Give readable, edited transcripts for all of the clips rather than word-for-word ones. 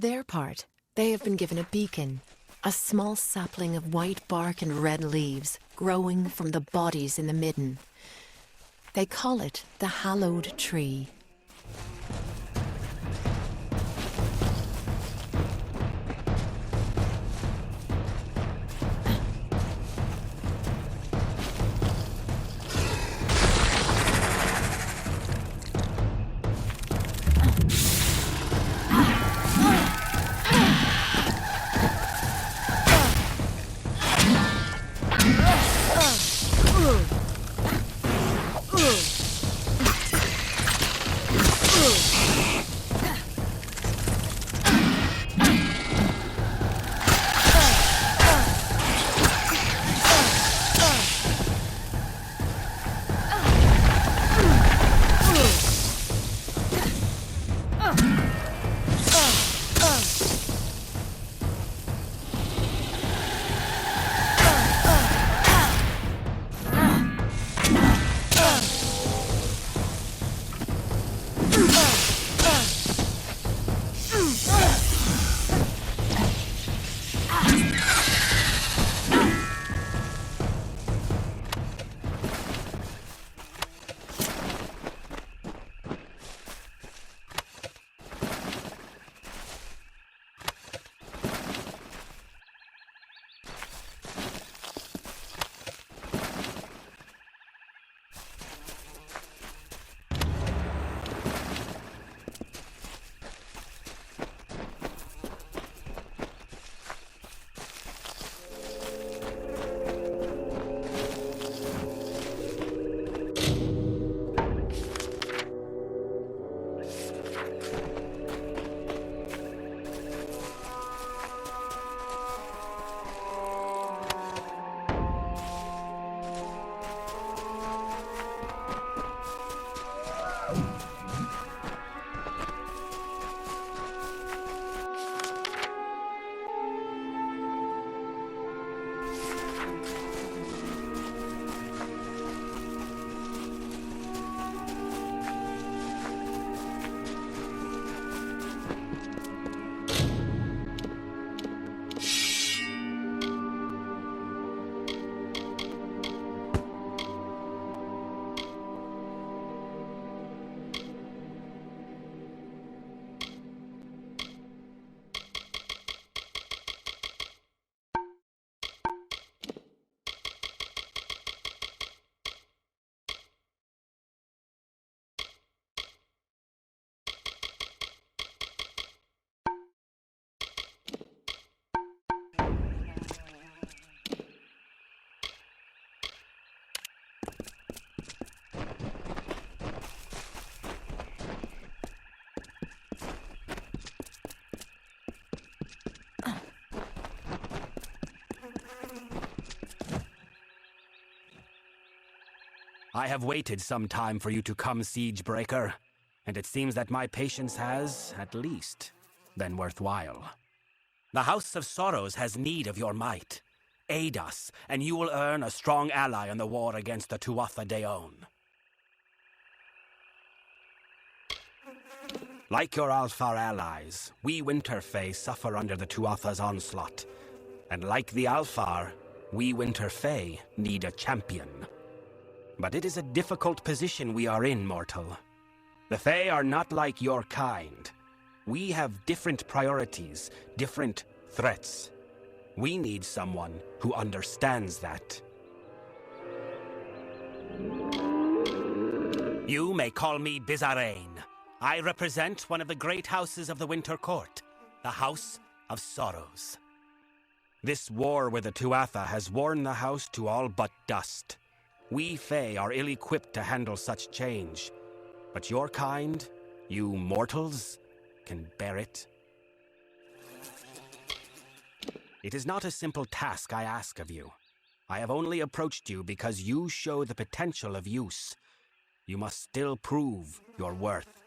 their part, they have been given a beacon, a small sapling of white bark and red leaves growing from the bodies in the midden. They call it the hallowed tree. I have waited some time for you to come, Siegebreaker, and it seems that my patience has, at least, been worthwhile. The House of Sorrows has need of your might. Aid us, and you will earn a strong ally in the war against the Tuatha Deon. Like your Alfar allies, we Winterfey suffer under the Tuatha's onslaught. And like the Alfar, we Winterfey need a champion. But it is a difficult position we are in, mortal. The Fae are not like your kind. We have different priorities, different threats. We need someone who understands that. You may call me Bizarrain. I represent one of the great houses of the Winter Court, the House of Sorrows. This war with the Tuatha has worn the house to all but dust. We Fae are ill-equipped to handle such change. But your kind, you mortals, can bear it. It is not a simple task I ask of you. I have only approached you because you show the potential of use. You must still prove your worth.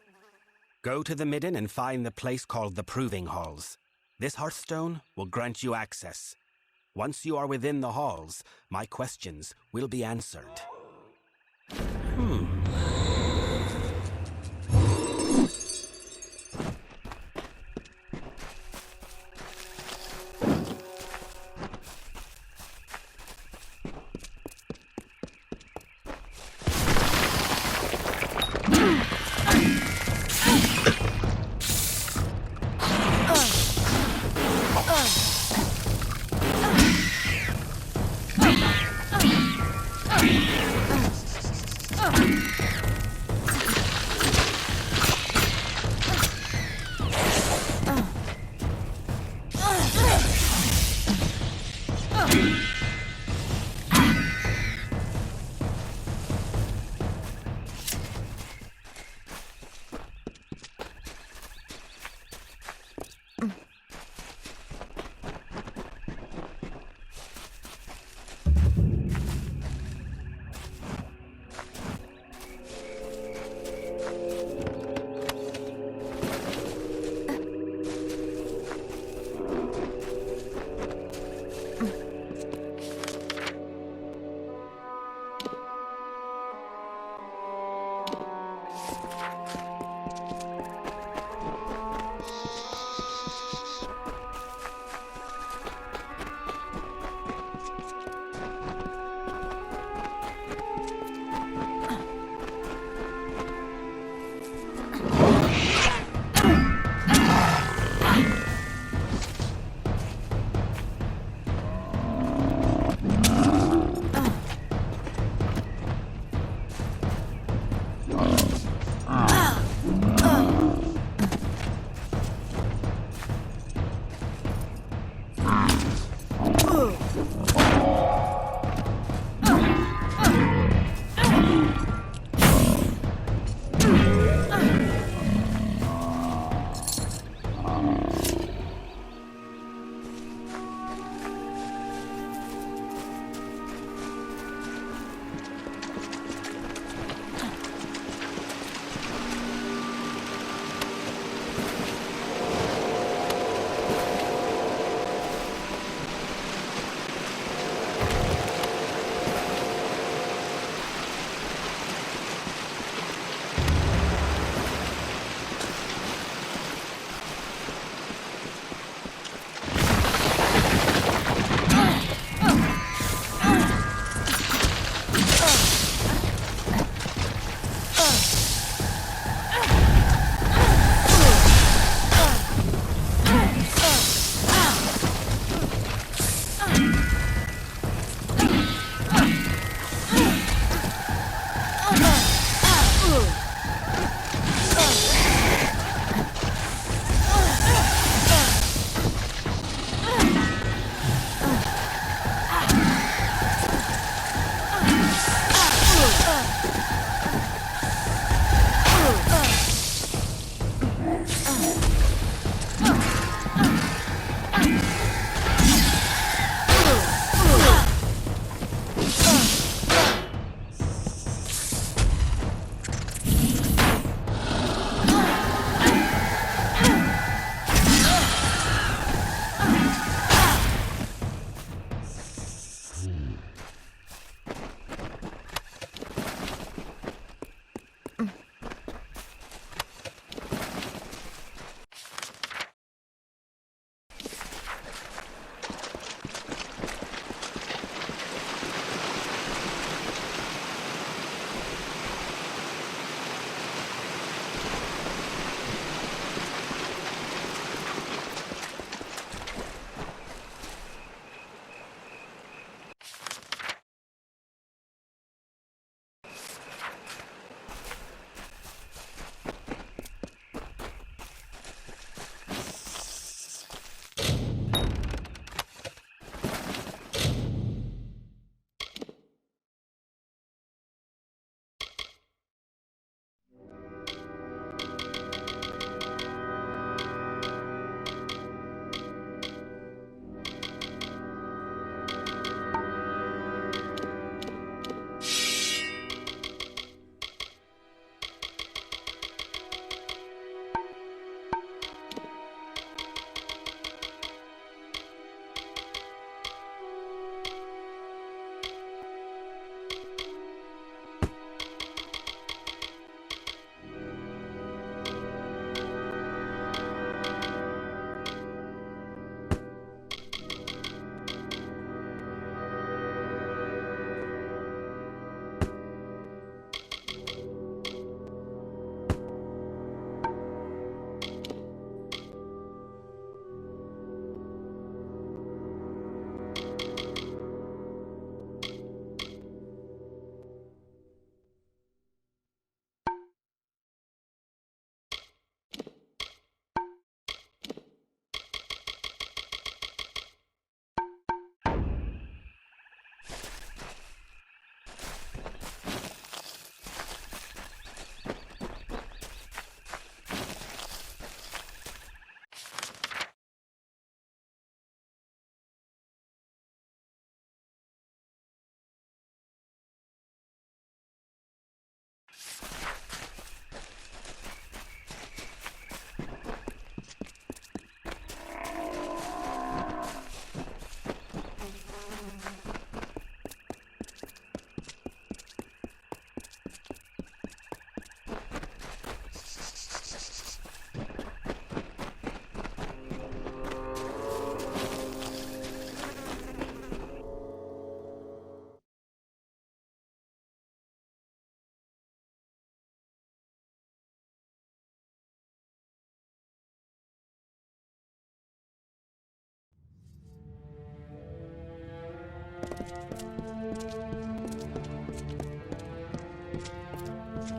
Go to the midden and find the place called the Proving Halls. This hearthstone will grant you access. Once you are within the halls, my questions will be answered.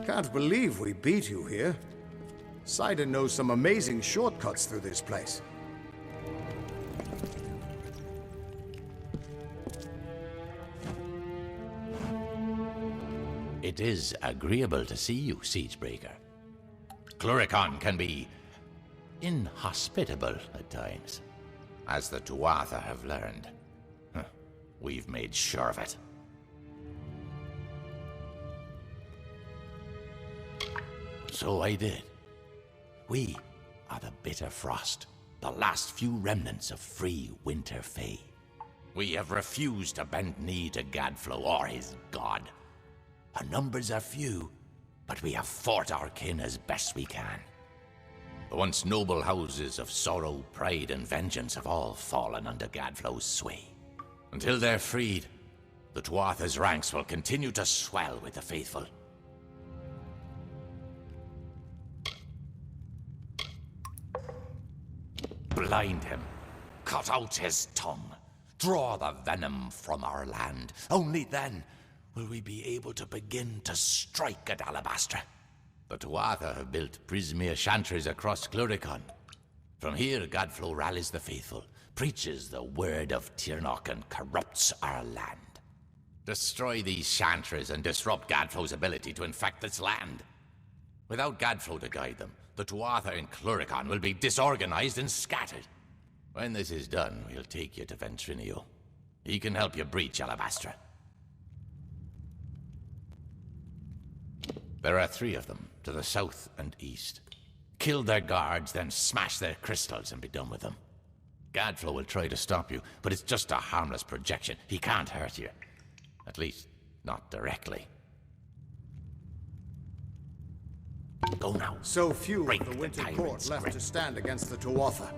Can't believe we beat you here. Cider knows some amazing shortcuts through this place. It is agreeable to see you, Siegebreaker. Cluricon can be inhospitable at times, as the Tuatha have learned. We've made sure of it. So I did. We are the Bitter Frost, the last few remnants of free Winter Fae. We have refused to bend knee to Gadflow or his god. Our numbers are few, but we have fought our kin as best we can. The once noble houses of Sorrow, Pride, and Vengeance have all fallen under Gadflow's sway. Until they're freed, the Tuatha's ranks will continue to swell with the faithful. Blind him, cut out his tongue, draw the venom from our land. Only then will we be able to begin to strike at Alabastra. The Tuatha have built Prismere chantries across Cluricon. From here, Gadflow rallies the faithful, preaches the word of Tirnoch, and corrupts our land. Destroy these chantries and disrupt Gadflow's ability to infect this land. Without Gadflow to guide them, the Tuatha in Cluricon will be disorganized and scattered. When this is done, we'll take you to Ventrinio. He can help you breach Alabastra. There are 3 of them, to the south and east. Kill their guards, then smash their crystals and be done with them. Gadflow will try to stop you, but it's just a harmless projection. He can't hurt you. At least, not directly. Go now. So few Break of the Winter tyrant's Court left grip. to stand against the Tuatha.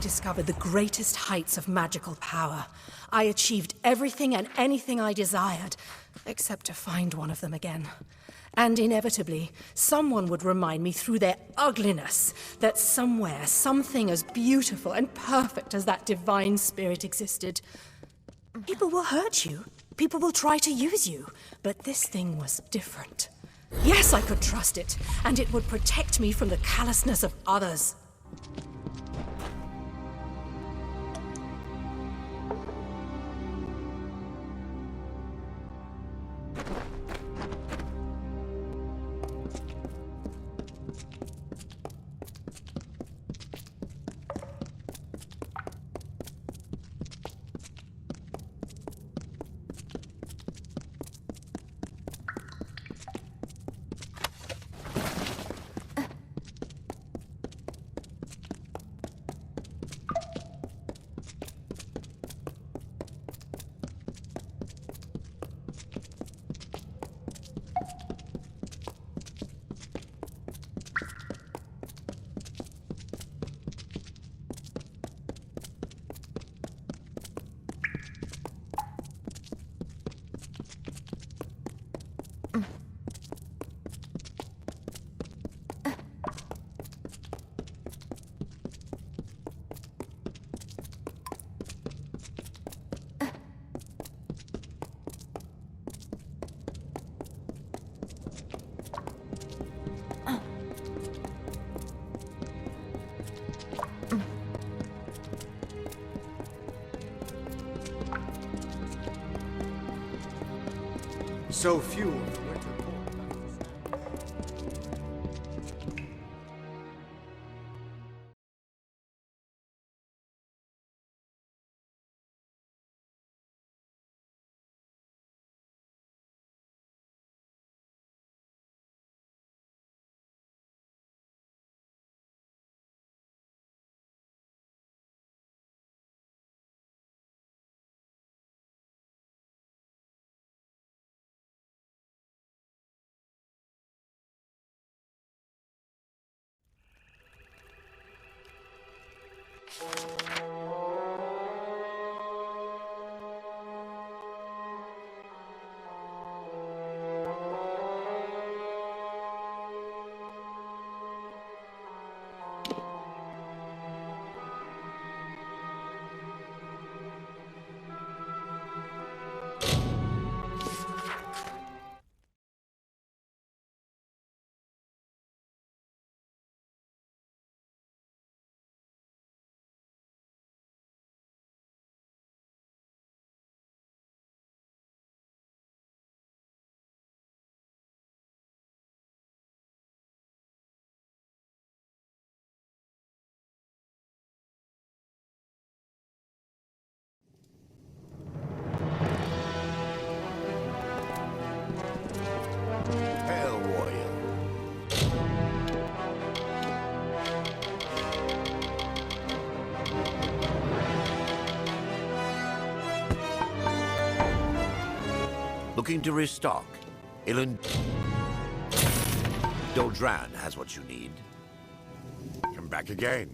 discovered the greatest heights of magical power. I achieved everything and anything I desired, except to find one of them again. And inevitably, someone would remind me through their ugliness that somewhere, something as beautiful and perfect as that divine spirit existed. People will hurt you. People will try to use you. But this thing was different. Yes, I could trust it, and it would protect me from the callousness of others. So few of the winter Hell Warrior. Looking to restock? Doldran has what you need. Come back again.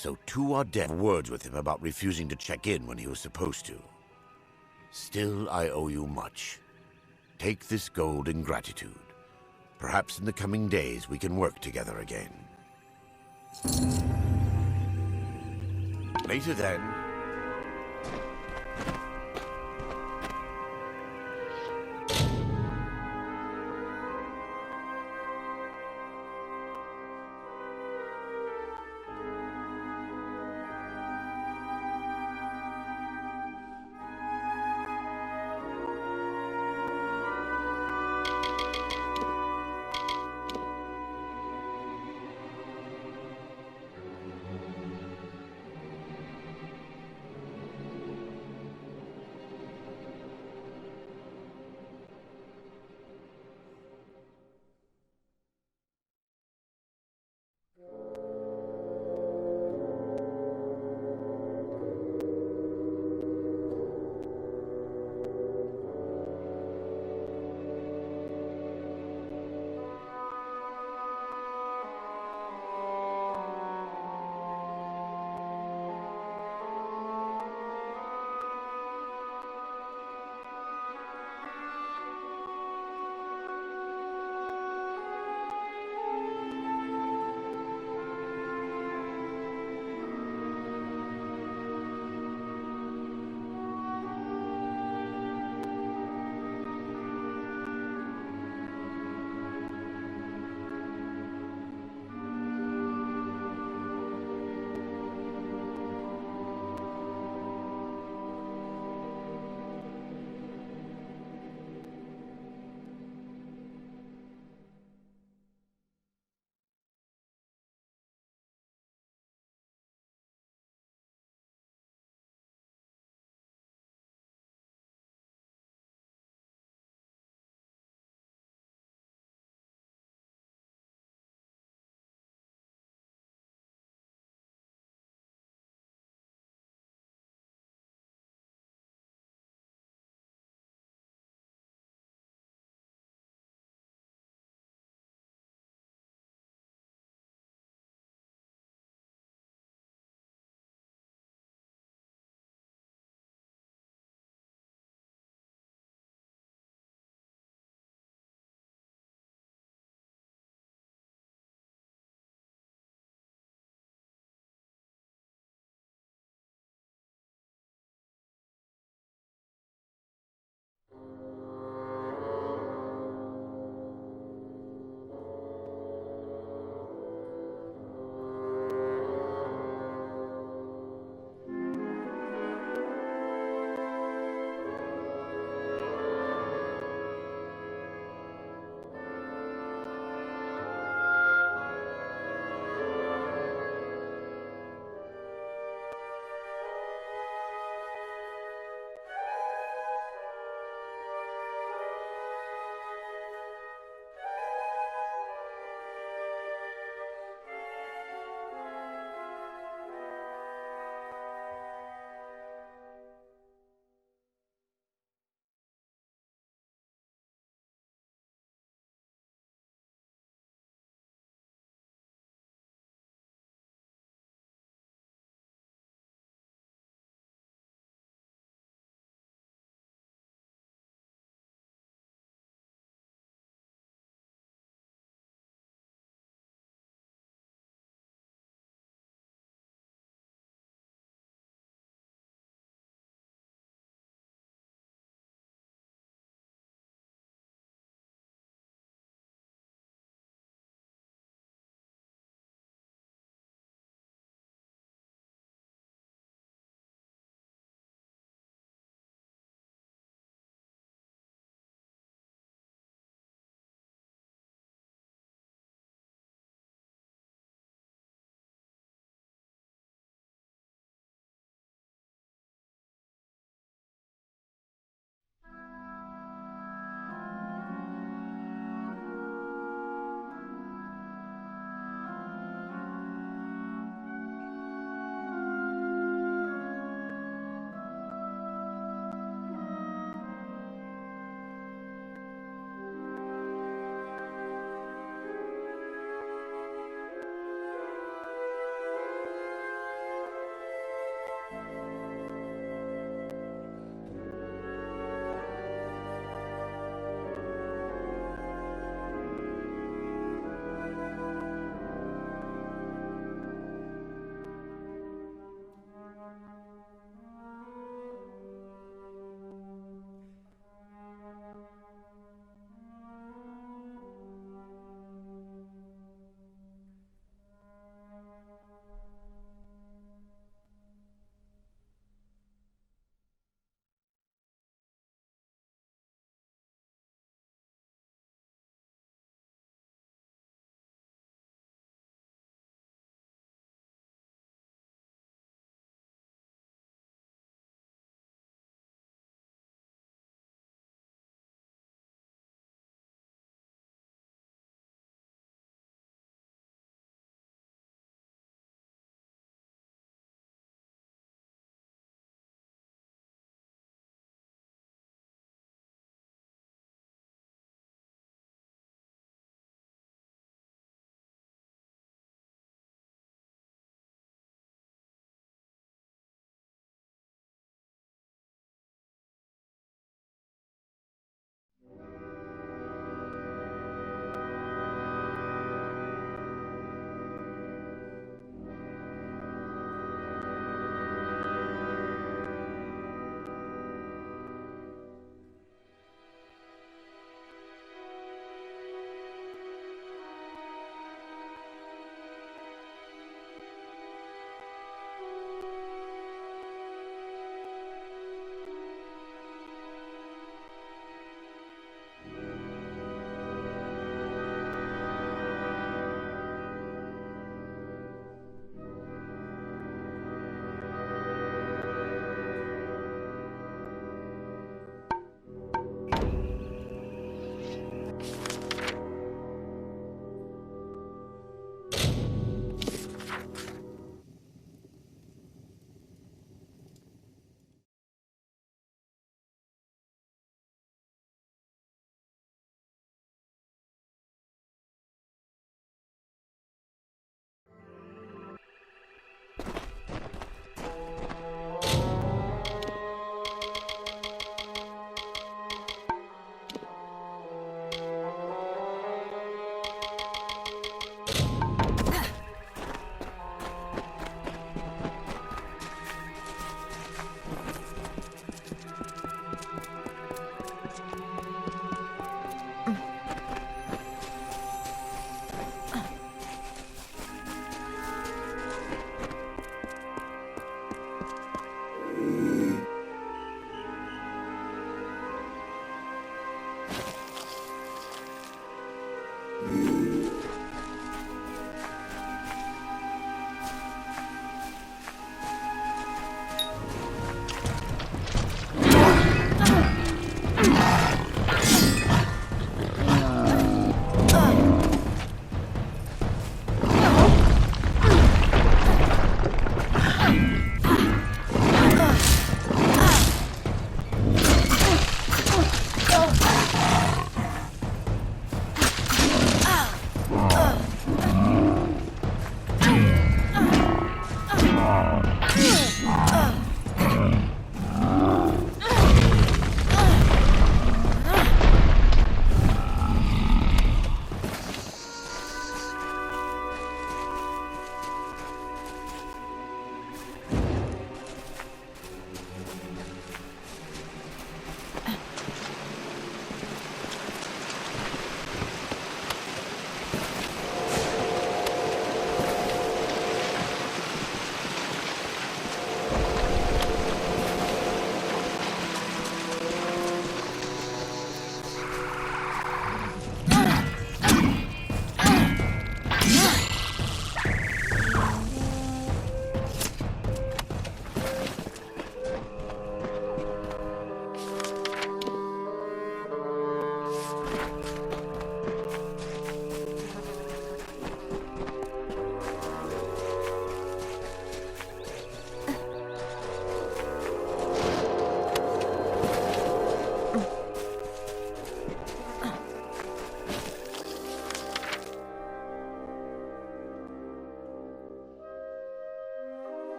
So two are dead. Words with him about refusing to check in when he was supposed to. Still, I owe you much. Take this gold in gratitude. Perhaps in the coming days we can work together again. Later then.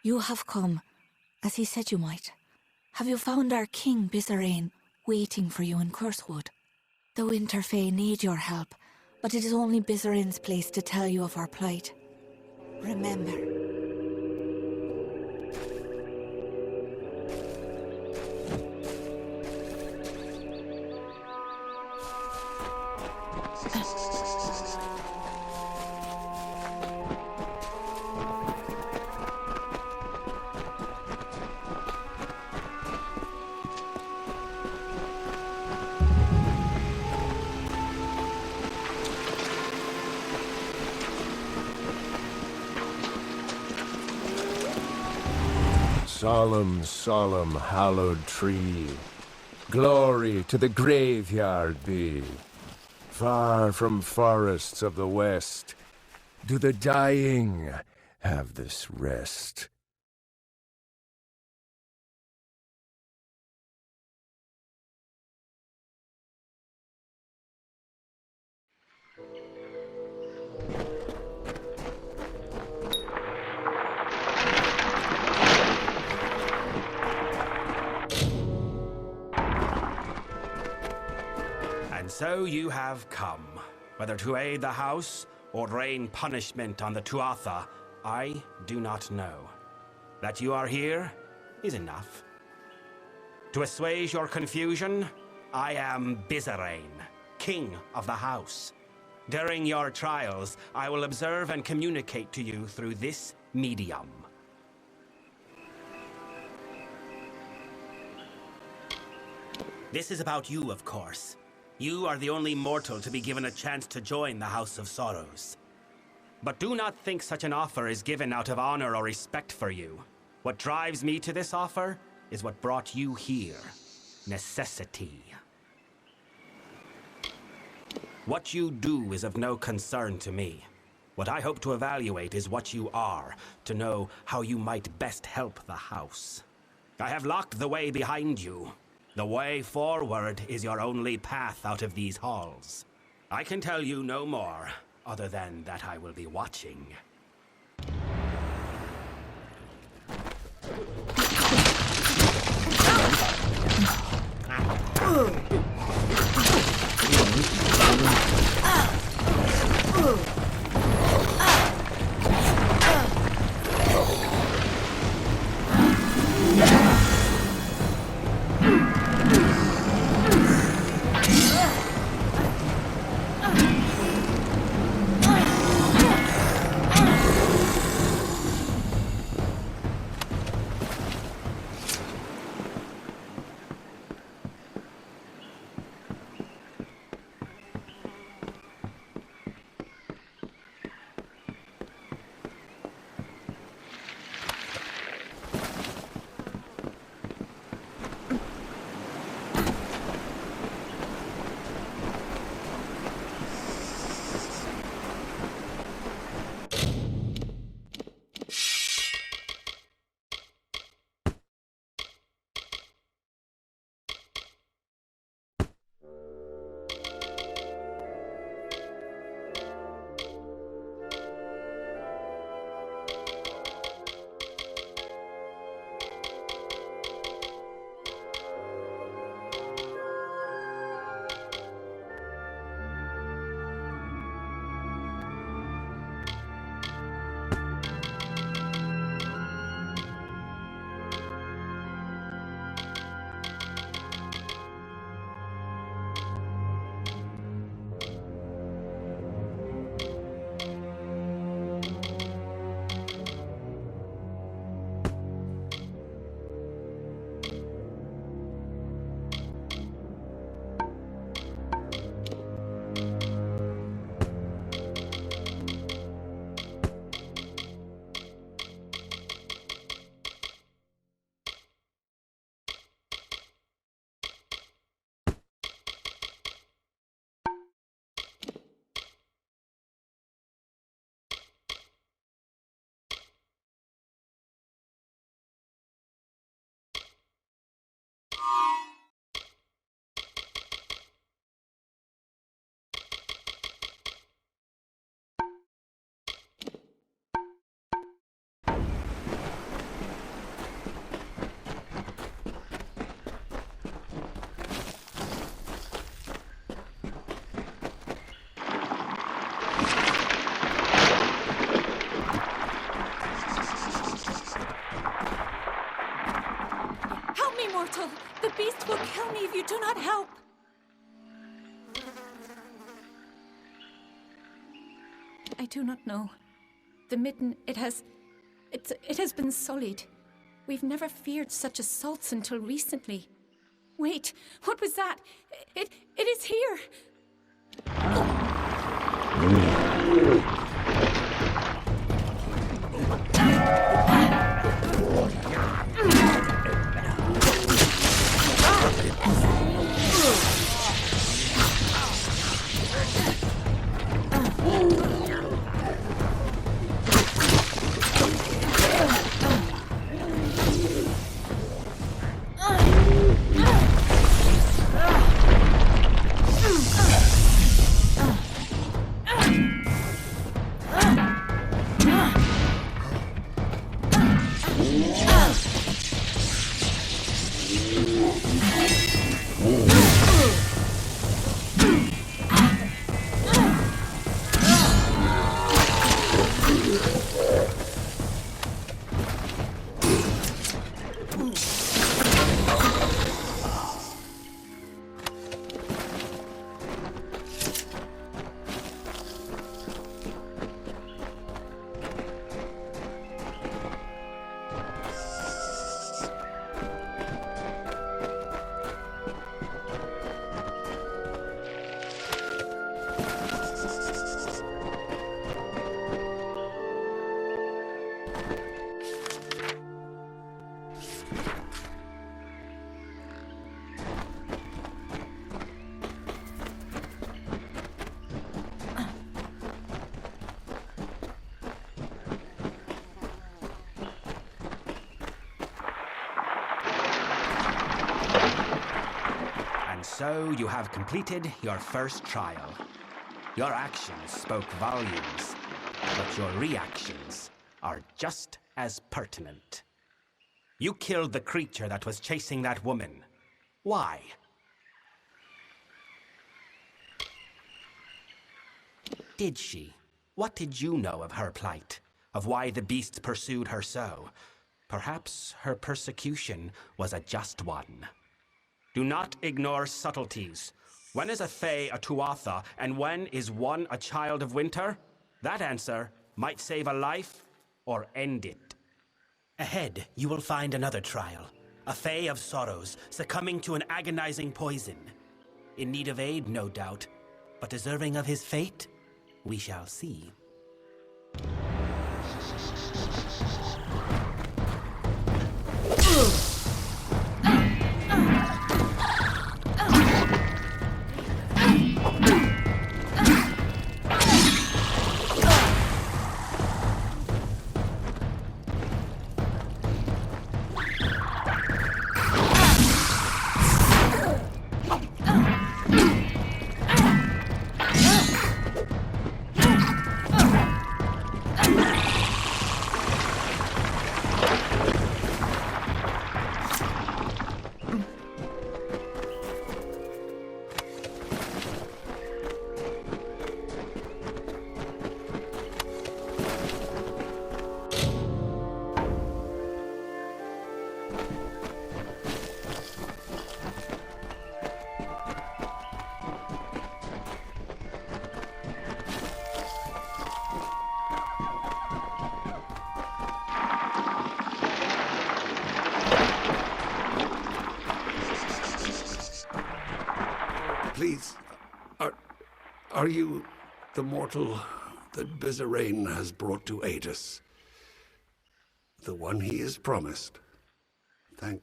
You have come, as he said you might. Have you found our king, Bizarrain, waiting for you in Cursewood? The Winter Fae need your help, but it is only Bizarrain's place to tell you of our plight. Remember. Solemn, solemn, hallowed tree, glory to the graveyard be. Far from forests of the west, do the dying have this rest. And so you have come, whether to aid the house or rain punishment on the Tuatha, I do not know. That you are here is enough. To assuage your confusion, I am Bizarrain, king of the house. During your trials, I will observe and communicate to you through this medium. This is about you, of course. You are the only mortal to be given a chance to join the House of Sorrows. But do not think such an offer is given out of honor or respect for you. What drives me to this offer is what brought you here. Necessity. What you do is of no concern to me. What I hope to evaluate is what you are, to know how you might best help the house. I have locked the way behind you. The way forward is your only path out of these halls. I can tell you no more, other than that I will be watching. mortal! The beast will kill me if you do not help! I do not know. The midden, it has been sullied. We've never feared such assaults until recently. Wait, what was that? It is here! So you have completed your first trial. Your actions spoke volumes, but your reactions are just as pertinent. You killed the creature that was chasing that woman. Why? Did she? What did you know of her plight? Of why the beast pursued her so? Perhaps her persecution was a just one. Do not ignore subtleties. When is a Fae a Tuatha, and when is one a child of winter? That answer might save a life or end it. Ahead, you will find another trial. A Fae of sorrows, succumbing to an agonizing poison. In need of aid, no doubt, but deserving of his fate? We shall see. Please, are you the mortal that Bizarrain has brought to aid us? The one he is promised? Thank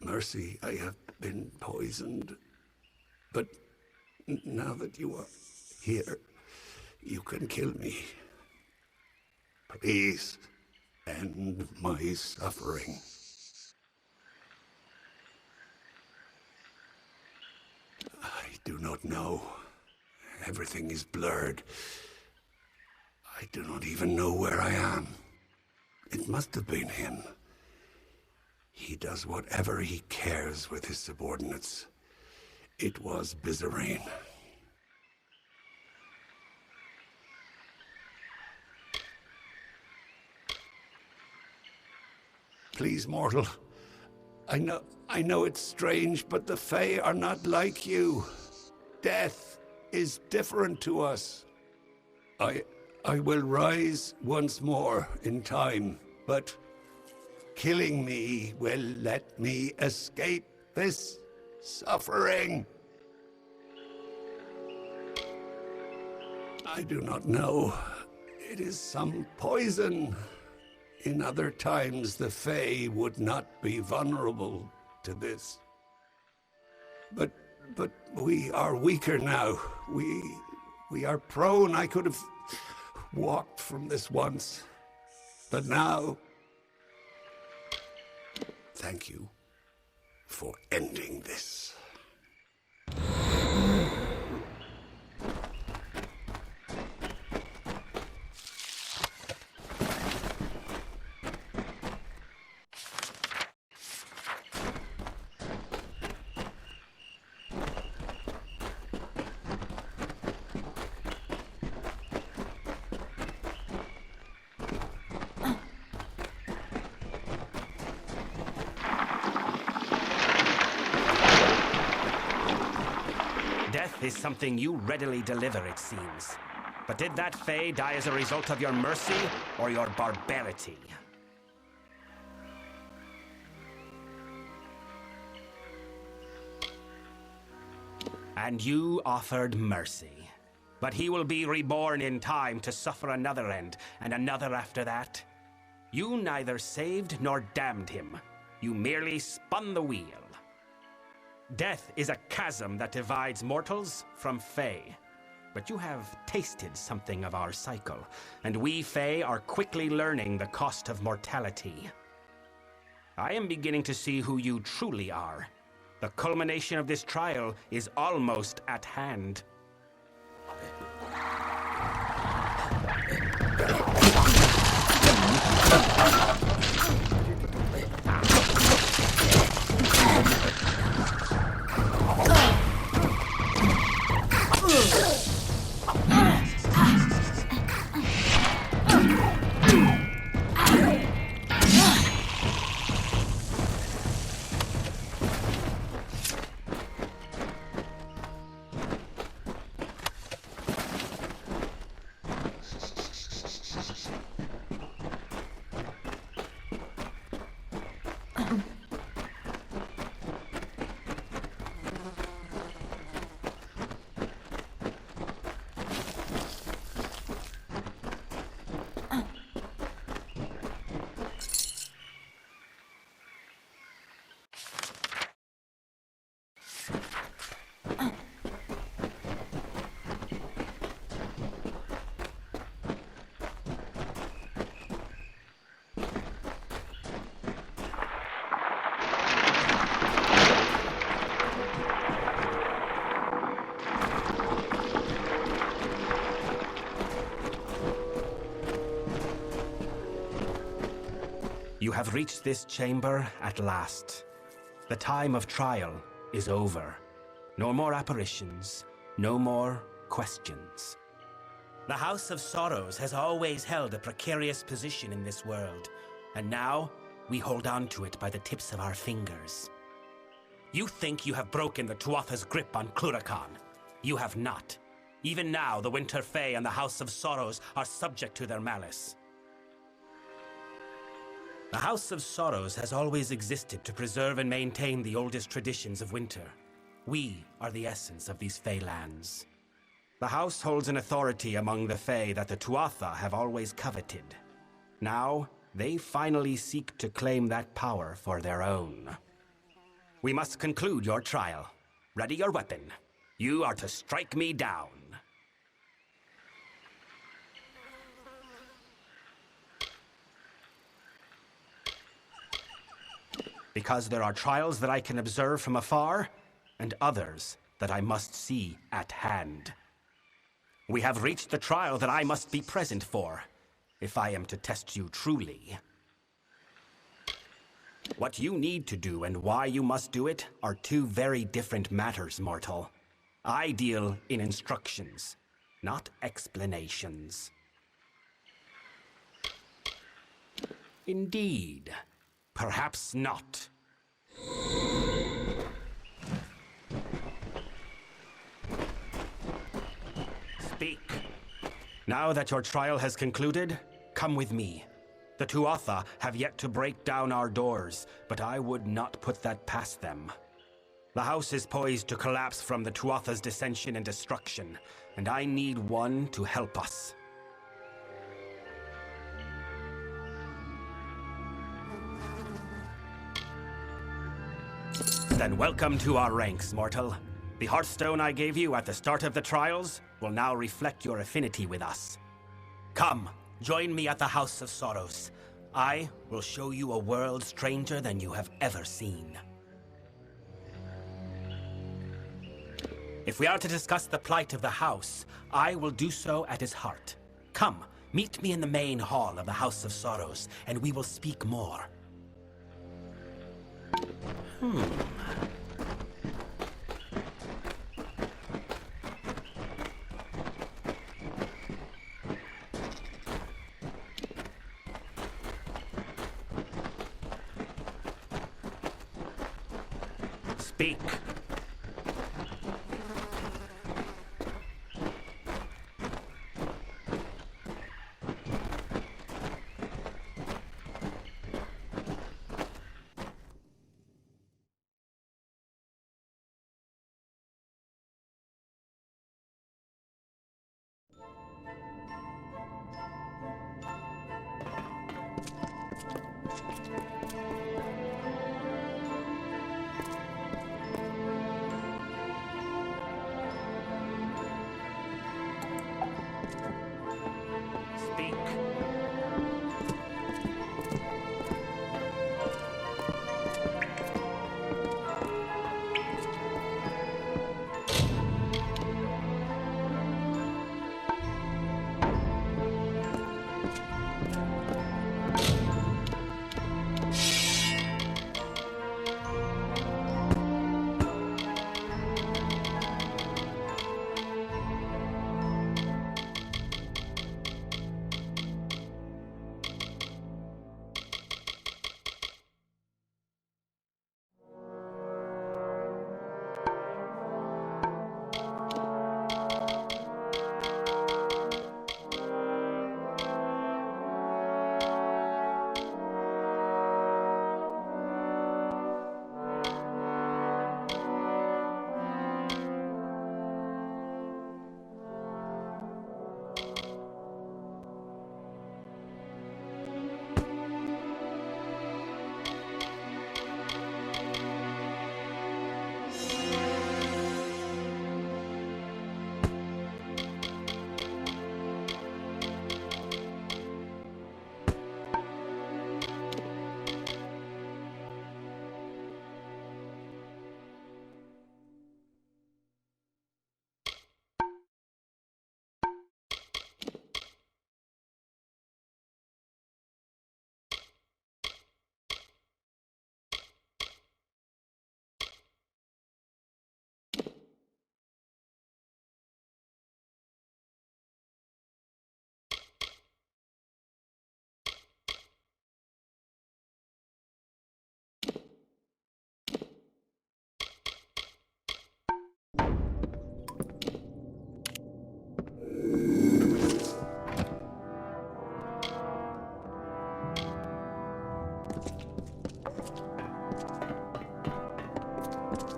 mercy I have been poisoned. But now that you are here, you can kill me. Please, end my suffering. I do not know. Everything is blurred. I do not even know where I am. It must have been him. He does whatever he cares with his subordinates. It was Bizarrain. Please, mortal. I know it's strange, but the Fae are not like you. Death is different to us. I will rise once more in time, but killing me will let me escape this suffering. I do not know. It is some poison. In other times, the Fae would not be vulnerable to this. But we are weaker now. We are prone. I could have walked from this once. But now... Thank you for ending this. Death is something you readily deliver, it seems. But did that Fae die as a result of your mercy or your barbarity? And you offered mercy. But he will be reborn in time to suffer another end, and another after that. You neither saved nor damned him. You merely spun the wheel. Death is a chasm that divides mortals from Fae. But you have tasted something of our cycle, and we Fae are quickly learning the cost of mortality. I am beginning to see who you truly are. The culmination of this trial is almost at hand. You have reached this chamber at last. The time of trial is over. No more apparitions, no more questions. The House of Sorrows has always held a precarious position in this world, and now we hold on to it by the tips of our fingers. You think you have broken the Tuatha's grip on Cluracan. You have not. Even now, the Winter Fae and the House of Sorrows are subject to their malice. The House of Sorrows has always existed to preserve and maintain the oldest traditions of winter. We are the essence of these Fae lands. The House holds an authority among the Fae that the Tuatha have always coveted. Now, they finally seek to claim that power for their own. We must conclude your trial. Ready your weapon. You are to strike me down. Because there are trials that I can observe from afar, and others that I must see at hand. We have reached the trial that I must be present for, if I am to test you truly. What you need to do and why you must do it are two very different matters, mortal. I deal in instructions, not explanations. Indeed. Perhaps not. Speak. Now that your trial has concluded, come with me. The Tuatha have yet to break down our doors, but I would not put that past them. The house is poised to collapse from the Tuatha's dissension and destruction, and I need one to help us. Then welcome to our ranks, mortal. The Hearthstone I gave you at the start of the trials will now reflect your affinity with us. Come, join me at the House of Sorrows. I will show you a world stranger than you have ever seen. If we are to discuss the plight of the house, I will do so at his heart. Come, meet me in the main hall of the House of Sorrows, and we will speak more. Speak. Speak.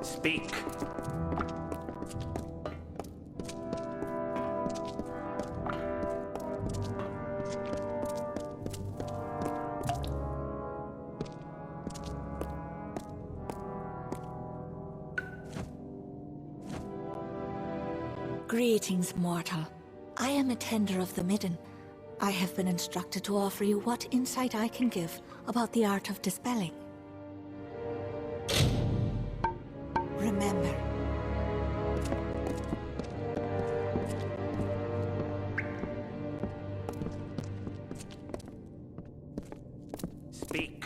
Speak. Greetings, mortal. I am a tender of the Midden. I have been instructed to offer you what insight I can give about the art of dispelling. Remember, Speak.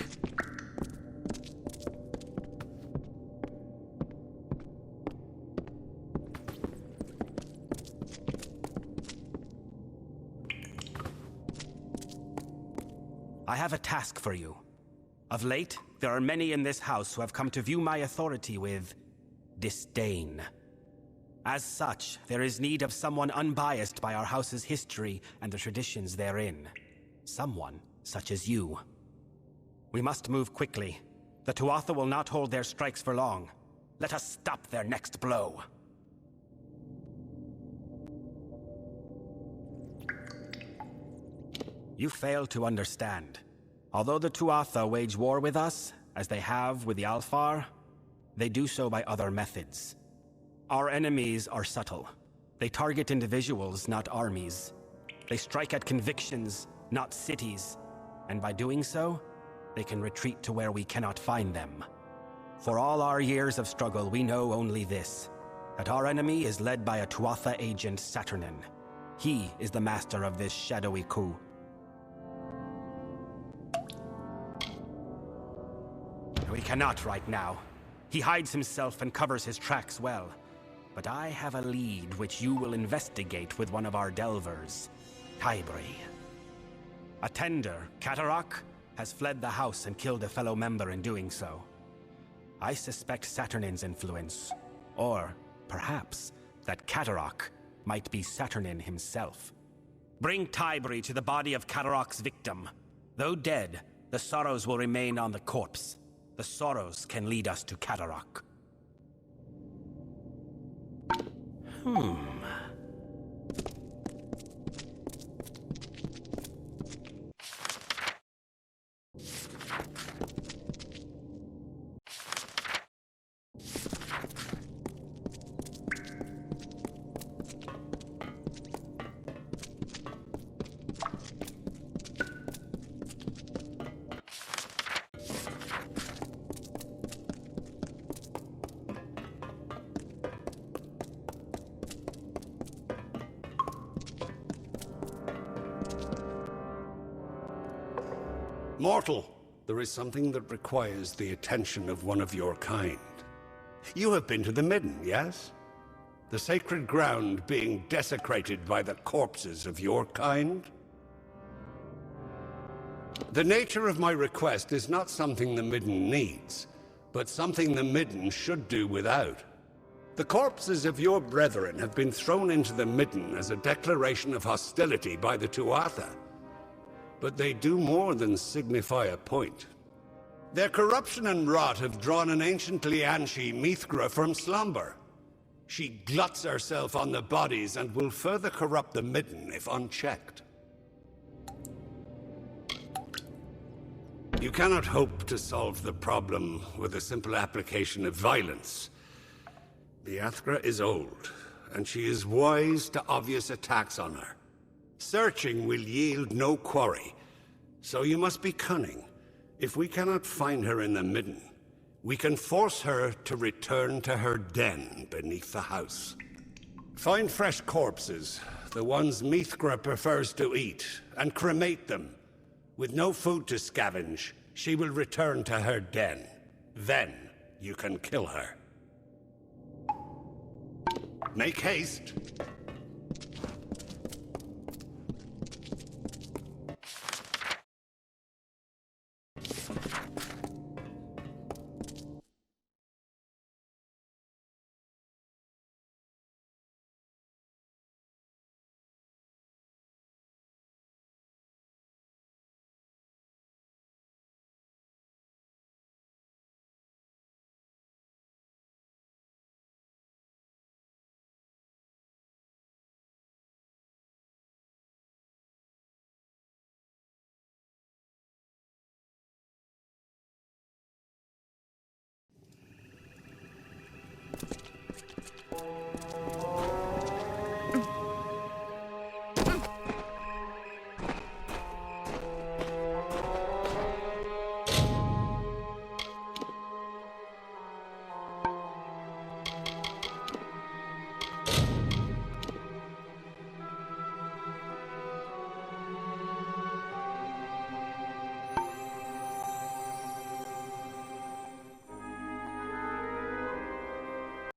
I have a task for you. Of late, There are many in this house who have come to view my authority with disdain. As such, there is need of someone unbiased by our house's history and the traditions therein. Someone such as you. We must move quickly. The Tuatha will not hold their strikes for long. Let us stop their next blow. You fail to understand. Although the Tuatha wage war with us, as they have with the Alfar, they do so by other methods. Our enemies are subtle. They target individuals, not armies. They strike at convictions, not cities. And by doing so, they can retreat to where we cannot find them. For all our years of struggle, we know only this, that our enemy is led by a Tuatha agent, Saturnin. He is the master of this shadowy coup. We cannot right now. He hides himself and covers his tracks well. But I have a lead which you will investigate with one of our delvers, Tybri. A tender, Catarak, has fled the house and killed a fellow member in doing so. I suspect Saturnin's influence, or perhaps that Catarak might be Saturnin himself. Bring Tybri to the body of Catarak's victim. Though dead, the sorrows will remain on the corpse. The sorrows can lead us to Catarak. Mortal, there is something that requires the attention of one of your kind. You have been to the Midden, yes? The sacred ground being desecrated by the corpses of your kind? The nature of my request is not something the Midden needs, but something the Midden should do without. The corpses of your brethren have been thrown into the Midden as a declaration of hostility by the Tuatha. But they do more than signify a point. Their corruption and rot have drawn an ancient Lianshi Mithra from slumber. She gluts herself on the bodies and will further corrupt the Midden if unchecked. You cannot hope to solve the problem with a simple application of violence. The Athra is old, and she is wise to obvious attacks on her. Searching will yield no quarry, so you must be cunning. If we cannot find her in the Midden, we can force her to return to her den beneath the house. Find fresh corpses, the ones Mithra prefers to eat, and cremate them. With no food to scavenge, she will return to her den. Then you can kill her. Make haste.